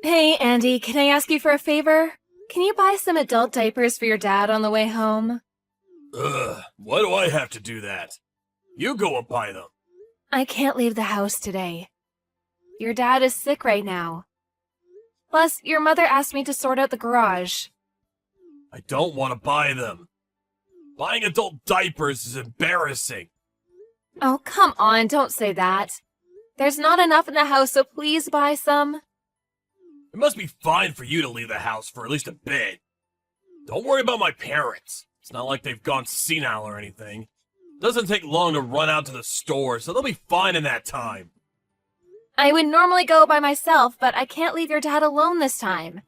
Hey, Andy, can I ask you for a favor? Can you buy some adult diapers for your dad on the way home? Ugh, why do I have to do that? You go and buy them. I can't leave the house today. Your dad is sick right now. Plus, your mother asked me to sort out the garage. I don't want to buy them. Buying adult diapers is embarrassing. Oh, come on, don't say that. There's not enough in the house, so please buy some. It must be fine for you to leave the house for at least a bit. Don't worry about my parents. It's not like they've gone senile or anything. Doesn't take long to run out to the store, so they'll be fine in that time. I would normally go by myself, but I can't leave your dad alone this time.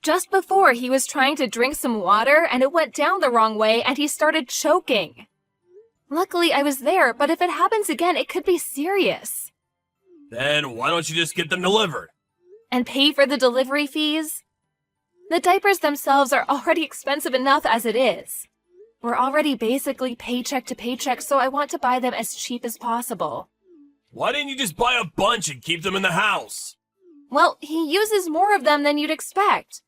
Just before, he was trying to drink some water, and it went down the wrong way, and he started choking. Luckily, I was there, but if it happens again, it could be serious. Then why don't you just get them delivered? And pay for the delivery fees? The diapers themselves are already expensive enough as it is. We're already basically paycheck to paycheck, so I want to buy them as cheap as possible. Why didn't you just buy a bunch and keep them in the house? Well, he uses more of them than you'd expect.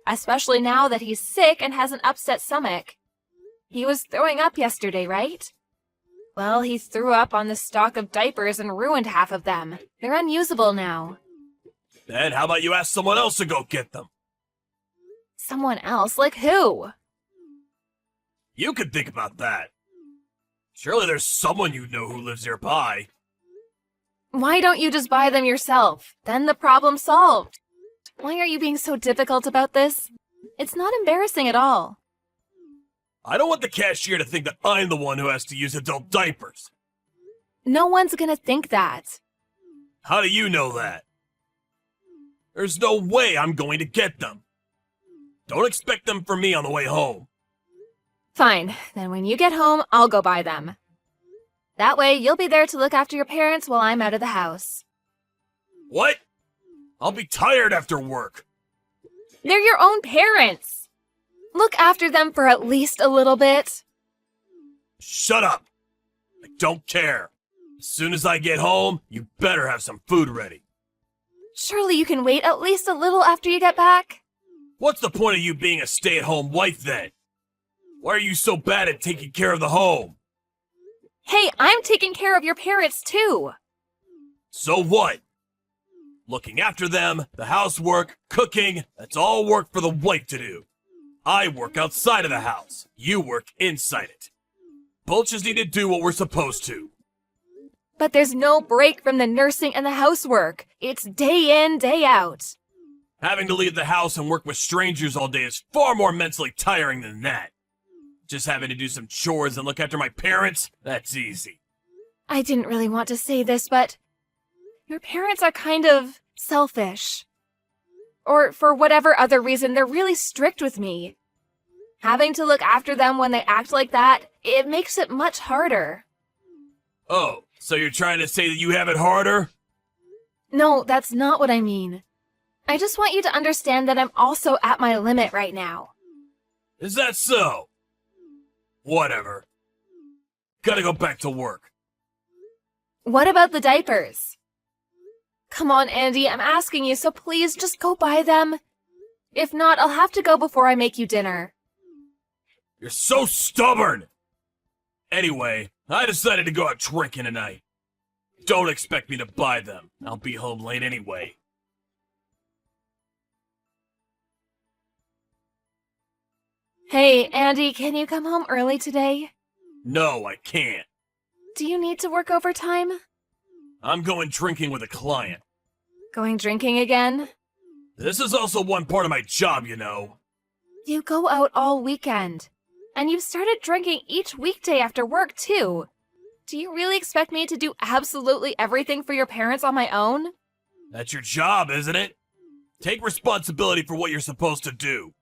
Especially now that he's sick and has an upset stomach. He was throwing up yesterday, right? Well, he threw up on the stock of diapers and ruined half of them. They're unusable now. Then how about you ask someone else to go get them? Someone else? Like who? You could think about that. Surely there's someone you know who lives nearby. Why don't you just buy them yourself? Then the problem's solved. Why are you being so difficult about this? It's not embarrassing at all. I don't want the cashier to think that I'm the one who has to use adult diapers. No one's gonna think that. How do you know that? There's no way I'm going to get them. Don't expect them from me on the way home. Fine, then when you get home, I'll go buy them. That way, you'll be there to look after your parents while I'm out of the house. What? I'll be tired after work. They're your own parents. Look after them for at least a little bit. Shut up. I don't care. As soon as I get home, you better have some food ready. Surely you can wait at least a little after you get back? What's the point of you being a stay-at-home wife then? Why are you so bad at taking care of the home? Hey, I'm taking care of your parents too. So what? Looking after them, the housework, cooking, that's all work for the wife to do. I work outside of the house. You work inside it. Both just need to do what we're supposed to. But there's no break from the nursing and the housework. It's day in, day out. Having to leave the house and work with strangers all day is far more mentally tiring than that. Just having to do some chores and look after my parents, that's easy. I didn't really want to say this, but your parents are kind of selfish. Or for whatever other reason, they're really strict with me. Having to look after them when they act like that, it makes it much harder. Oh, so you're trying to say that you have it harder? No, that's not what I mean. I just want you to understand that I'm also at my limit right now. Is that so? Whatever. Gotta go back to work. What about the diapers? Come on, Andy, I'm asking you, so please just go buy them. If not, I'll have to go before I make you dinner. You're so stubborn! Anyway, I decided to go out drinking tonight. Don't expect me to buy them. I'll be home late anyway. Hey, Andy, can you come home early today? No, I can't. Do you need to work overtime? I'm going drinking with a client. Going drinking again? This is also one part of my job, you know. You go out all weekend. And you've started drinking each weekday after work, too. Do you really expect me to do absolutely everything for your parents on my own? That's your job, isn't it? Take responsibility for what you're supposed to do.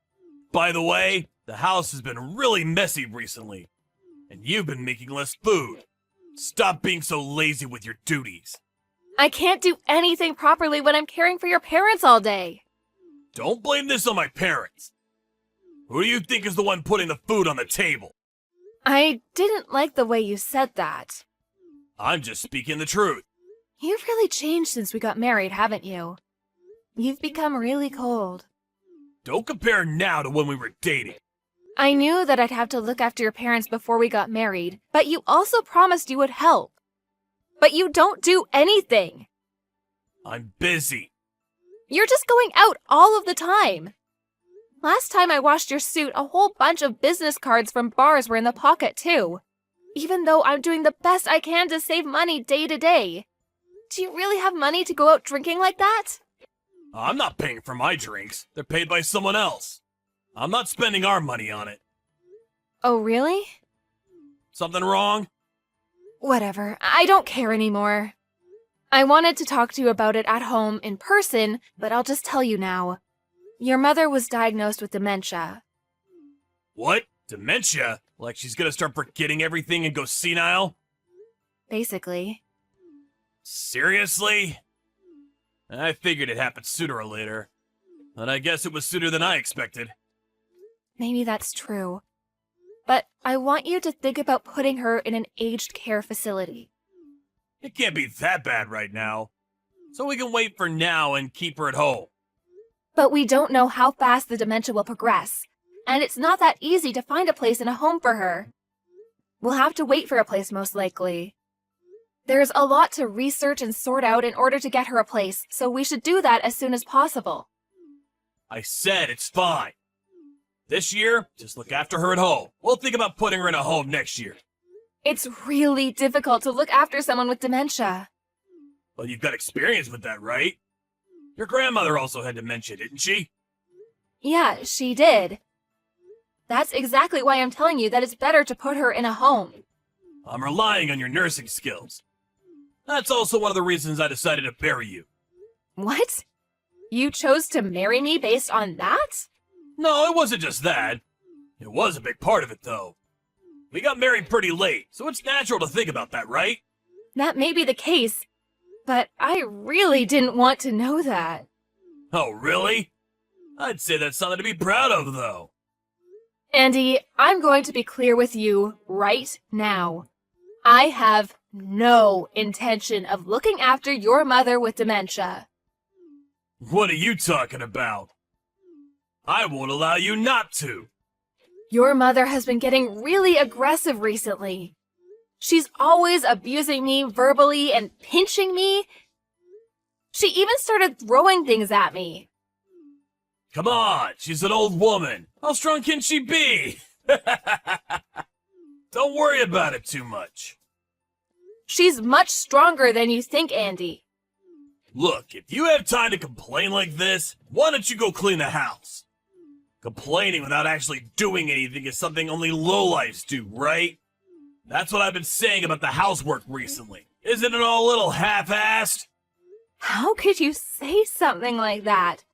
By the way, the house has been really messy recently. And you've been making less food. Stop being so lazy with your duties. I can't do anything properly when I'm caring for your parents all day. Don't blame this on my parents. Who do you think is the one putting the food on the table? I didn't like the way you said that. I'm just speaking the truth. You've really changed since we got married, haven't you? You've become really cold. Don't compare now to when we were dating. I knew that I'd have to look after your parents before we got married, but you also promised you would help. But you don't do anything. I'm busy. You're just going out all of the time. Last time I washed your suit, a whole bunch of business cards from bars were in the pocket too. Even though I'm doing the best I can to save money day to day. Do you really have money to go out drinking like that? I'm not paying for my drinks. They're paid by someone else. I'm not spending our money on it. Oh, really? Something wrong? Whatever. I don't care anymore. I wanted to talk to you about it at home in person, but I'll just tell you now. Your mother was diagnosed with dementia. What? Dementia? Like she's gonna start forgetting everything and go senile? Basically. Seriously? I figured it happened sooner or later. And I guess it was sooner than I expected. Maybe that's true. But I want you to think about putting her in an aged care facility. It can't be that bad right now. So we can wait for now and keep her at home. But we don't know how fast the dementia will progress, and it's not that easy to find a place in a home for her. We'll have to wait for a place most likely. There's a lot to research and sort out in order to get her a place, so we should do that as soon as possible. I said it's fine. This year, just look after her at home. We'll think about putting her in a home next year. It's really difficult to look after someone with dementia. Well, you've got experience with that, right? Your grandmother also had dementia, didn't she? Yeah, she did. That's exactly why I'm telling you that it's better to put her in a home. I'm relying on your nursing skills. That's also one of the reasons I decided to marry you. What? You chose to marry me based on that? No, it wasn't just that. It was a big part of it, though. We got married pretty late, so it's natural to think about that, right? That may be the case, but I really didn't want to know that. Oh, really? I'd say that's something to be proud of, though. Andy, I'm going to be clear with you right now. I have no intention of looking after your mother with dementia. What are you talking about? I won't allow you not to. Your mother has been getting really aggressive recently. She's always abusing me verbally and pinching me. She even started throwing things at me. Come on, she's an old woman. How strong can she be? Don't worry about it too much. She's much stronger than you think, Andy. Look, if you have time to complain like this, why don't you go clean the house? Complaining without actually doing anything is something only lowlifes do, right? That's what I've been saying about the housework recently. Isn't it all a little half-assed? How could you say something like that?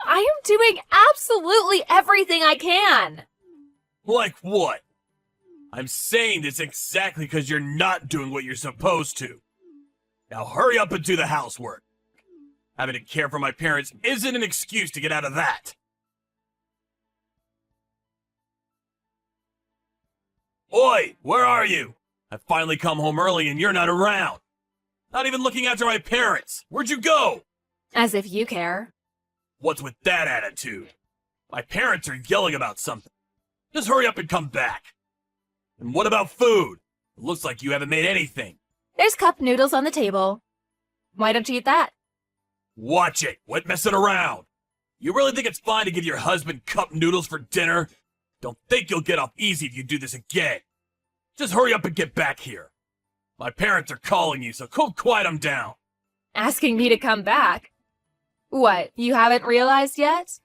I am doing absolutely everything I can. Like what? I'm saying this exactly because you're not doing what you're supposed to. Now hurry up and do the housework. Having to care for my parents isn't an excuse to get out of that. Oi, where are you? I finally come home early and you're not around. Not even looking after my parents. Where'd you go? As if you care. What's with that attitude? My parents are yelling about something. Just hurry up and come back. And what about food? It looks like you haven't made anything. There's cup noodles on the table. Why don't you eat that? Watch it. Quit messing around. You really think it's fine to give your husband cup noodles for dinner? Don't think you'll get off easy if you do this again. Just hurry up and get back here. My parents are calling you, so go quiet them down. Asking me to come back? What, you haven't realized yet?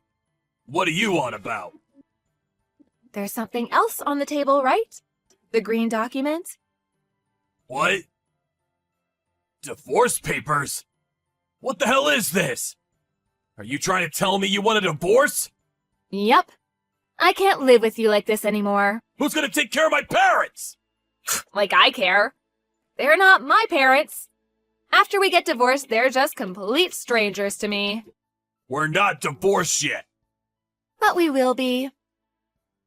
What are you on about? There's something else on the table, right? The green document? What? Divorce papers? What the hell is this? Are you trying to tell me you want a divorce? Yep. I can't live with you like this anymore. Who's gonna take care of my parents? Like I care. They're not my parents. After we get divorced, they're just complete strangers to me. We're not divorced yet. But we will be.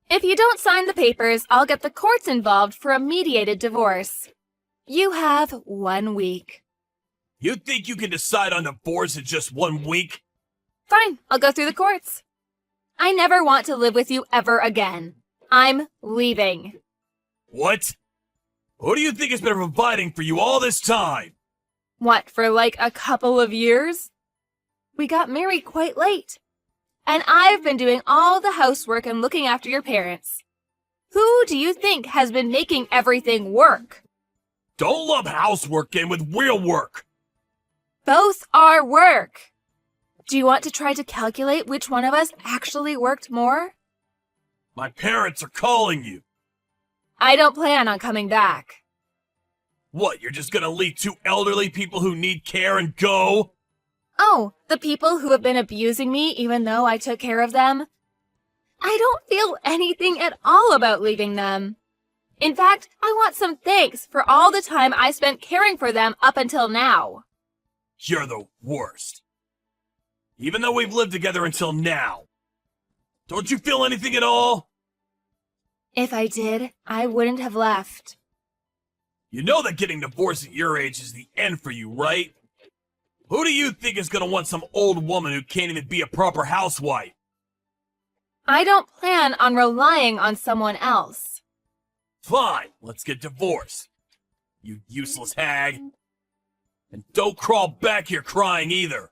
If you don't sign the papers, I'll get the courts involved for a mediated divorce. You have 1 week. You think you can decide on divorce in just 1 week? Fine, I'll go through the courts. I never want to live with you ever again. I'm leaving. What? Who do you think has been providing for you all this time? What, for like a couple of years? We got married quite late. And I've been doing all the housework and looking after your parents. Who do you think has been making everything work? Don't lump housework in with real work. Both are work. Do you want to try to calculate which one of us actually worked more? My parents are calling you. I don't plan on coming back. What, you're just gonna leave two elderly people who need care and go? Oh, the people who have been abusing me even though I took care of them? I don't feel anything at all about leaving them. In fact, I want some thanks for all the time I spent caring for them up until now. You're the worst. Even though we've lived together until now. Don't you feel anything at all? If I did, I wouldn't have left. You know that getting divorced at your age is the end for you, right? Who do you think is gonna want some old woman who can't even be a proper housewife? I don't plan on relying on someone else. Fine, let's get divorced. You useless hag. And don't crawl back here crying either.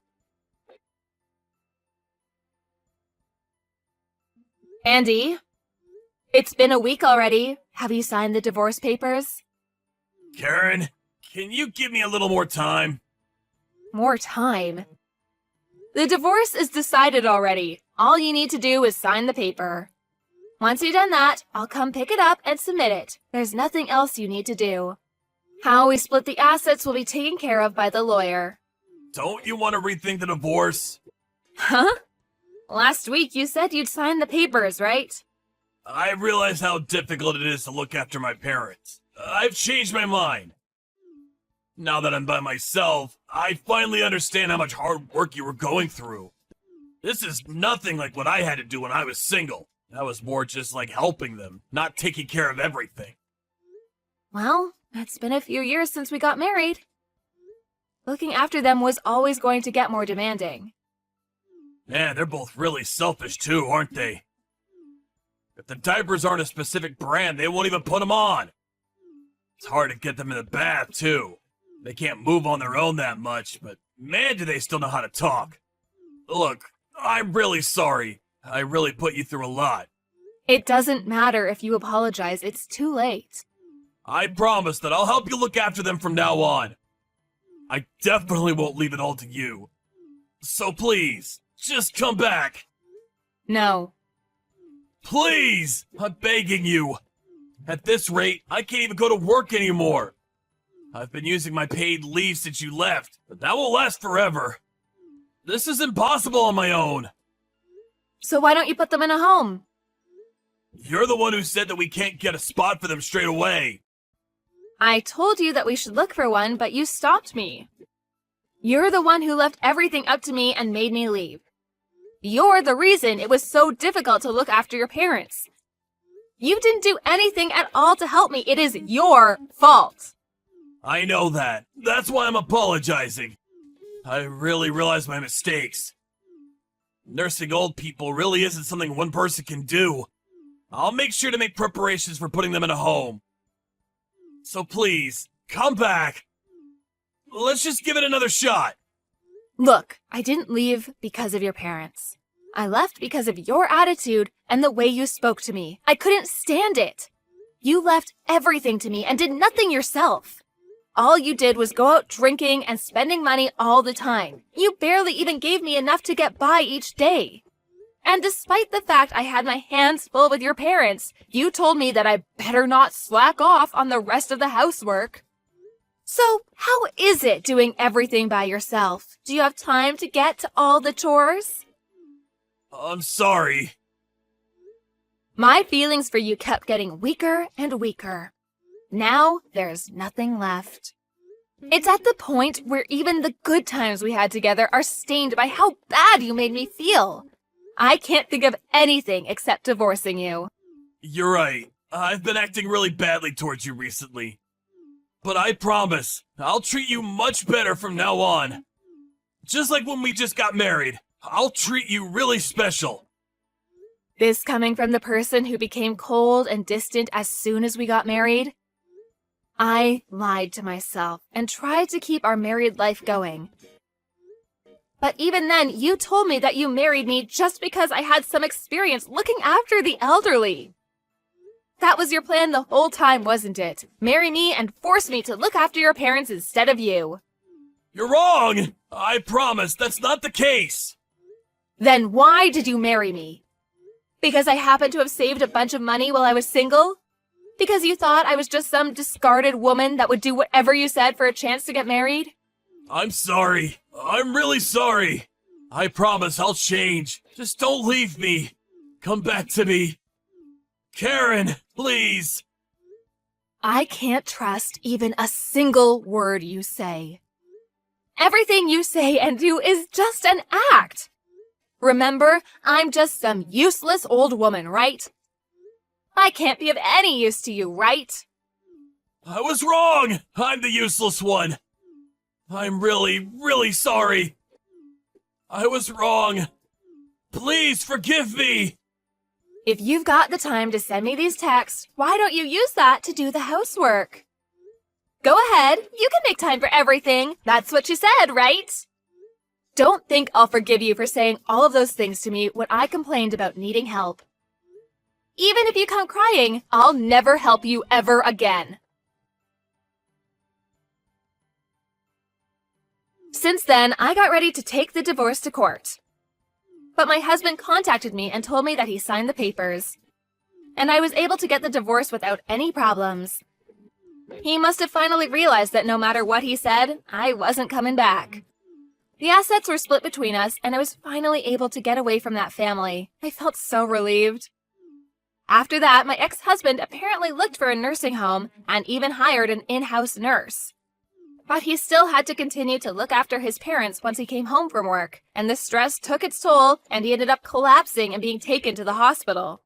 Andy, it's been a week already. Have you signed the divorce papers? Karen, can you give me a little more time? More time? The divorce is decided already. All you need to do is sign the paper. Once you've done that, I'll come pick it up and submit it. There's nothing else you need to do. How we split the assets will be taken care of by the lawyer. Don't you want to rethink the divorce? Huh? Last week you said you'd sign the papers, right? I realize how difficult it is to look after my parents. I've changed my mind. Now that I'm by myself, I finally understand how much hard work you were going through. This is nothing like what I had to do when I was single. That was more just like helping them, not taking care of everything. Well, it's been a few years since we got married. Looking after them was always going to get more demanding. Man, they're both really selfish too, aren't they? If the diapers aren't a specific brand, they won't even put them on. It's hard to get them in the bath too. They can't move on their own that much, but man, do they still know how to talk. Look, I'm really sorry. I really put you through a lot. It doesn't matter if you apologize, it's too late. I promise that I'll help you look after them from now on. I definitely won't leave it all to you. So please, just come back. No. Please! I'm begging you. At this rate, I can't even go to work anymore. I've been using my paid leave since you left, but that won't last forever. This is impossible on my own. So why don't you put them in a home? You're the one who said that we can't get a spot for them straight away. I told you that we should look for one, but you stopped me. You're the one who left everything up to me and made me leave. You're the reason it was so difficult to look after your parents. You didn't do anything at all to help me. It is your fault. I know that. That's why I'm apologizing. I really realize my mistakes. Nursing old people really isn't something one person can do. I'll make sure to make preparations for putting them in a home. So please, come back. Let's just give it another shot. Look, I didn't leave because of your parents. I left because of your attitude and the way you spoke to me. I couldn't stand it. You left everything to me and did nothing yourself. All you did was go out drinking and spending money all the time. You barely even gave me enough to get by each day. And despite the fact I had my hands full with your parents, you told me that I better not slack off on the rest of the housework. So, how is it doing everything by yourself? Do you have time to get to all the chores? I'm sorry. My feelings for you kept getting weaker and weaker. Now, there's nothing left. It's at the point where even the good times we had together are stained by how bad you made me feel. I can't think of anything except divorcing you. You're right. I've been acting really badly towards you recently. But I promise, I'll treat you much better from now on. Just like when we just got married. I'll treat you really special. This coming from the person who became cold and distant as soon as we got married? I lied to myself and tried to keep our married life going. But even then, you told me that you married me just because I had some experience looking after the elderly. That was your plan the whole time, wasn't it? Marry me and force me to look after your parents instead of you. You're wrong! I promise that's not the case! Then why did you marry me? Because I happened to have saved a bunch of money while I was single? Because you thought I was just some discarded woman that would do whatever you said for a chance to get married? I'm sorry. I'm really sorry. I promise I'll change. Just don't leave me. Come back to me. Karen, please. I can't trust even a single word you say. Everything you say and do is just an act. Remember, I'm just some useless old woman, right? I can't be of any use to you, right? I was wrong. I'm the useless one. I'm really, really sorry. I was wrong. Please forgive me. If you've got the time to send me these texts, why don't you use that to do the housework? Go ahead, you can make time for everything. That's what you said, right? Don't think I'll forgive you for saying all of those things to me when I complained about needing help. Even if you come crying, I'll never help you ever again. Since then, I got ready to take the divorce to court. But my husband contacted me and told me that he signed the papers. And I was able to get the divorce without any problems. He must have finally realized that no matter what he said, I wasn't coming back. The assets were split between us, and I was finally able to get away from that family. I felt so relieved. After that, my ex-husband apparently looked for a nursing home and even hired an in-house nurse. But he still had to continue to look after his parents once he came home from work, and the stress took its toll, and he ended up collapsing and being taken to the hospital.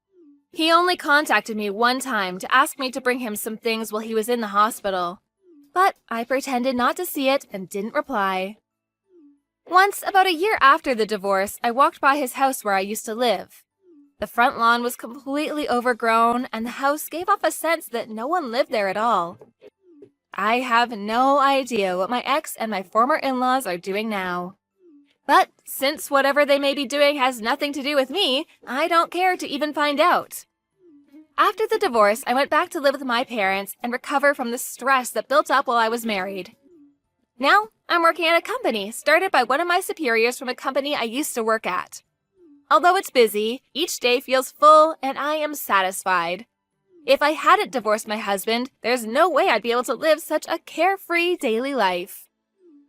He only contacted me one time to ask me to bring him some things while he was in the hospital. But I pretended not to see it and didn't reply. Once, about a year after the divorce, I walked by his house where I used to live. The front lawn was completely overgrown, and the house gave off a sense that no one lived there at all. I have no idea what my ex and my former in-laws are doing now. But since whatever they may be doing has nothing to do with me, I don't care to even find out. After the divorce, I went back to live with my parents and recover from the stress that built up while I was married. Now, I'm working at a company started by one of my superiors from a company I used to work at. Although it's busy, each day feels full and I am satisfied. If I hadn't divorced my husband, there's no way I'd be able to live such a carefree daily life.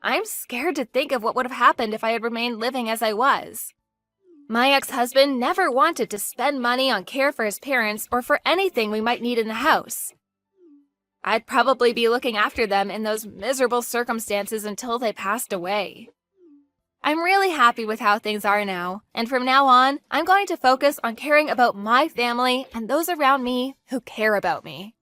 I'm scared to think of what would have happened if I had remained living as I was. My ex-husband never wanted to spend money on care for his parents or for anything we might need in the house. I'd probably be looking after them in those miserable circumstances until they passed away. I'm really happy with how things are now, and from now on, I'm going to focus on caring about my family and those around me who care about me.